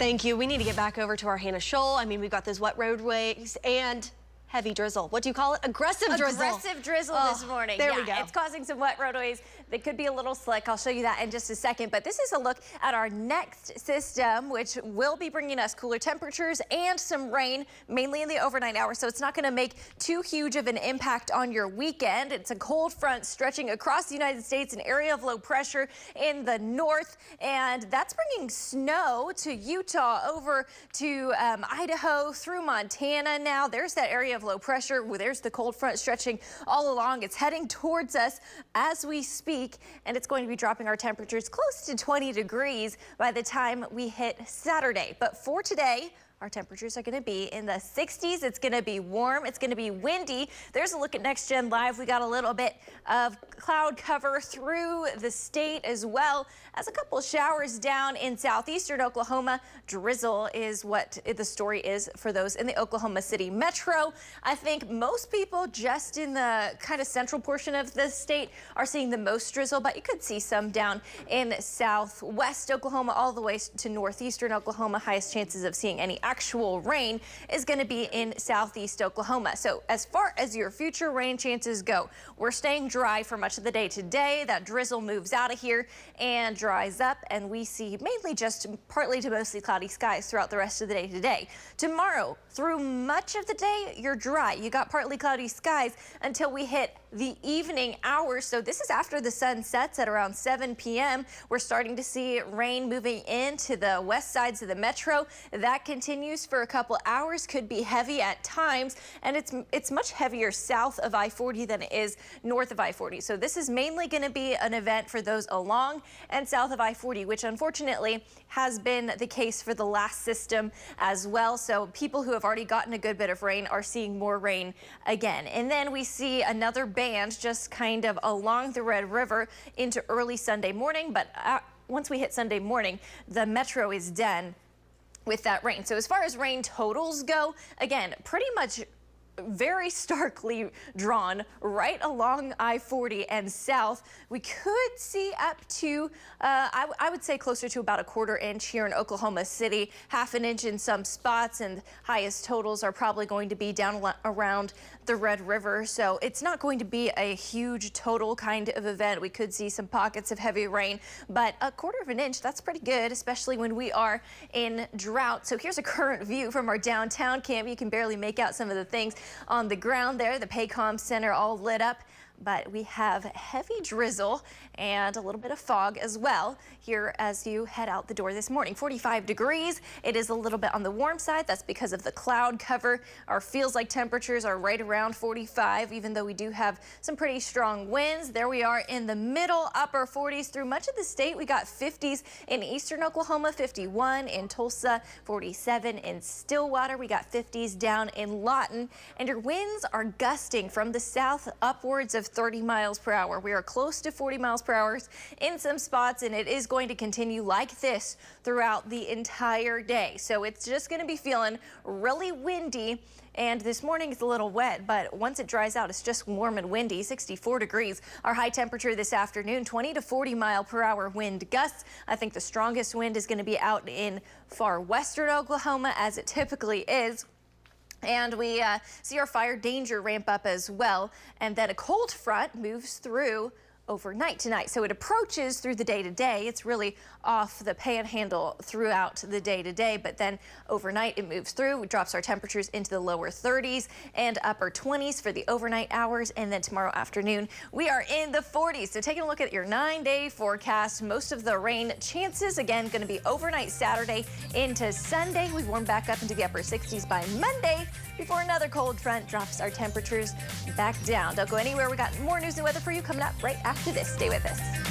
Thank you. We need to get back over to our Hannah Scholl. I mean, we've got those wet roadways and heavy drizzle. What do you call it? Aggressive drizzle. Aggressive drizzle this morning. There we go. It's causing some wet roadways. They could be a little slick. I'll show you that in just a second. But this is a look at our next system, which will be bringing us cooler temperatures and some rain, mainly in the overnight hours. So it's not going to make too huge of an impact on your weekend. It's a cold front stretching across the United States, an area of low pressure in the north. And that's bringing snow to Utah, over to Idaho, through Montana now. There's that area of low pressure. There's the cold front stretching all along. It's heading towards us as we speak, and it's going to be dropping our temperatures close to 20 degrees by the time we hit Saturday. But for today, our temperatures are going to be in the 60s. It's going to be warm. It's going to be windy. There's a look at Next Gen Live. We got a little bit of cloud cover through the state, as well as a couple showers down in southeastern Oklahoma. Drizzle is what the story is for those in the Oklahoma City metro. I think most people just in the kind of central portion of the state are seeing the most drizzle, but you could see some down in southwest Oklahoma all the way to northeastern Oklahoma. Highest chances of seeing any actual rain is going to be in southeast Oklahoma. So as far as your future rain chances go, we're staying dry for much of the day today. That drizzle moves out of here and dries up, and we see mainly just partly to mostly cloudy skies throughout the rest of the day today. Tomorrow, through much of the day, you're dry. You got partly cloudy skies until we hit the evening hours. So this is after the sun sets at around 7 p.m. We're starting to see rain moving into the west sides of the metro. That continues for a couple hours, could be heavy at times, and it's much heavier south of I-40 than it is north of I-40. So this is mainly going to be an event for those along and south of I-40, which unfortunately has been the case for the last system as well. So people who have already gotten a good bit of rain are seeing more rain again. And then we see another band just kind of along the Red River into early Sunday morning. But once we hit Sunday morning, the metro is done with that rain. So as far as rain totals go, again, pretty much very starkly drawn right along I-40 and south. We could see up to, I would say closer to about a quarter-inch here in Oklahoma City, half an inch in some spots, and highest totals are probably going to be down around the Red River. So it's not going to be a huge total kind of event. We could see some pockets of heavy rain, but a quarter of an inch, that's pretty good, especially when we are in drought. So here's a current view from our downtown camp. You can barely make out some of the things on the ground there. The Paycom Center all lit up, but we have heavy drizzle and a little bit of fog as well here as you head out the door this morning. 45 degrees. It is a little bit on the warm side. That's because of the cloud cover. Our feels like temperatures are right around 45, even though we do have some pretty strong winds. There we are in the middle, upper 40s through much of the state. We got 50s in eastern Oklahoma, 51 in Tulsa, 47 in Stillwater. We got 50s down in Lawton, and your winds are gusting from the south upwards of 30 miles per hour. We are close to 40 miles per hour in some spots, and it is going to continue like this throughout the entire day. So it's just going to be feeling really windy, and this morning it's a little wet, but once it dries out, it's just warm and windy. 64 degrees. Our high temperature this afternoon, 20 to 40 mile per hour wind gusts. I think the strongest wind is going to be out in far western Oklahoma, as it typically is. And we see our fire danger ramp up as well. And then a cold front moves through overnight tonight. So it approaches through the day today. It's really off the panhandle throughout the day today, but then overnight it moves through. It drops our temperatures into the lower 30s and upper 20s for the overnight hours. And then tomorrow afternoon, we are in the 40s. So taking a look at your 9-day forecast, most of the rain chances, again, going to be overnight Saturday into Sunday. We warm back up into the upper 60s by Monday before another cold front drops our temperatures back down. Don't go anywhere. We got more news and weather for you coming up right after this. Stay with us.